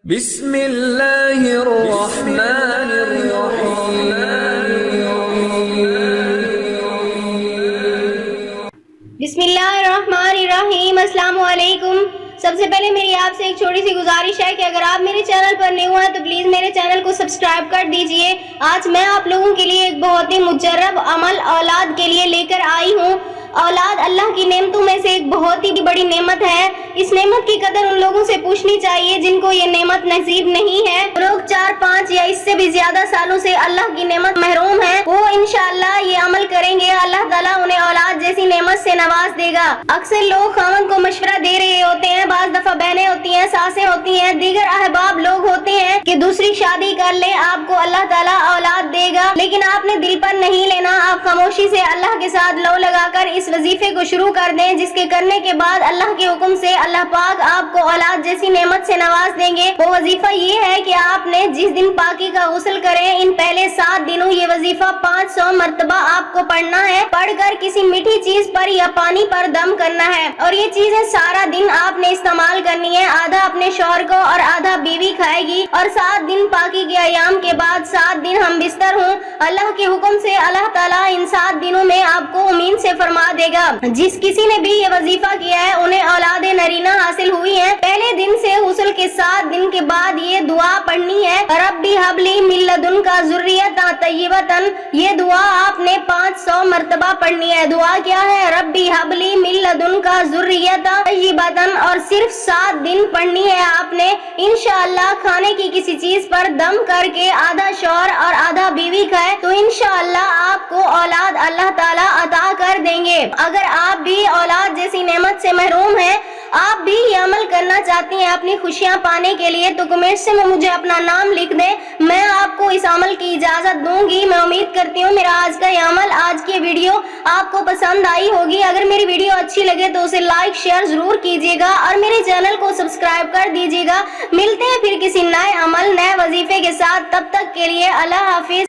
بسم اللہ الرحمن الرحیم۔ بسم اللہ الرحمن الرحیم۔ السلام علیکم۔ سب سے پہلے میری آپ سے ایک چھوٹی سی گزارش ہے کہ اگر آپ میرے چینل پر نیو ہیں تو پلیز میرے چینل کو سبسکرائب کر دیجئے۔ آج میں آپ لوگوں کے لیے ایک بہت ہی مجرب عمل اولاد کے لیے لے کر آئی ہوں۔ اولاد اللہ کی نعمتوں میں سے ایک بہت ہی بڑی نعمت ہے۔ اس نعمت کی قدر ان لوگوں سے پوچھنی چاہیے جن کو یہ نعمت نصیب نہیں ہے۔ لوگ 4، 5 یا اس سے بھی زیادہ سالوں سے اللہ کی نعمت محروم ہیں، وہ انشاءاللہ یہ عمل کریں گے، اللہ تعالیٰ انہیں اولاد جیسی نعمت سے نواز دے گا۔ اکثر لوگ خاوند کو مشورہ دے رہے ہوتے ہیں، بعض دفعہ بہنیں ہوتی ہیں، ساسیں ہوتی ہیں، دیگر احباب لوگ ہوتے ہیں کہ دوسری شادی کر لیں، آپ کو اللہ تعالیٰ اولاد دے گا، لیکن آپ نے دل پر نہیں لینا۔ آپ خاموشی سے اللہ کے ساتھ لو لگا کر اس وظیفے کو شروع کر دیں، جس کے کرنے کے بعد اللہ کے حکم سے اللہ پاک آپ کو اولاد جیسی نعمت سے نواز دیں گے۔ وہ وظیفہ یہ ہے کہ آپ نے جس دن پاکی کا غسل کریں، ان پہلے 7 دنوں یہ وظیفہ 500 مرتبہ آپ کو پڑھنا ہے۔ پڑھ کر کسی میٹھی چیز پر یا پانی پر دم کرنا ہے، اور یہ چیزیں سارا دن آپ نے استعمال کرنی ہے۔ آدھا اپنے شوہر کو اور آدھا بیوی کھائے گی، اور 7 دن پاکی کے ایام کے بعد 7 دن ہم بستر ہوں۔ اللہ کے حکم سے اللہ تعالیٰ ان 7 دنوں میں آپ کو امین سے فرما دے گا۔ جس کسی نے بھی یہ وظیفہ کیا ہے انہیں اولاد نرینہ حاصل ہوئی ہیں۔ پہلے دن سے غسل کے 7 دن کے بعد یہ دعا پڑھنی ہے، ربی حب لی من لدنک ذریۃ طیبۃ۔ یہ دعا آپ نے 500 مرتبہ پڑھنی ہے۔ دعا کیا ہے؟ ربی حب لی من لدنک ذریۃ طیبۃ، اور صرف 7 دن پڑھنی ہے آپ نے۔ انشاءاللہ کھانے کی کسی چیز پر دم کر کے آدھا شوہر اور آدھا بیوی کھائے تو انشاءاللہ آپ کو اولاد اللہ تعالیٰ عطا کر دیں گے۔ اگر آپ بھی اولاد جیسی نعمت سے محروم ہیں، آپ بھی یہ عمل کرنا چاہتی ہیں اپنی خوشیاں پانے کے لیے، تو کمنٹ سے مجھے اپنا نام لکھ دیں، میں آپ کو اس عمل کی اجازت دوں گی۔ میں امید کرتی ہوں میرا آج کا یہ عمل، آج کی ویڈیو آپ کو پسند آئی ہوگی۔ اگر میری ویڈیو اچھی لگے تو اسے لائک شیئر ضرور کیجیے گا، اور میرے چینل کو سبسکرائب کر دیجیے گا۔ ملتے ہیں پھر کسی نئے عمل، نئے وظیفے کے ساتھ، تب تک کے لیے اللہ حافظ۔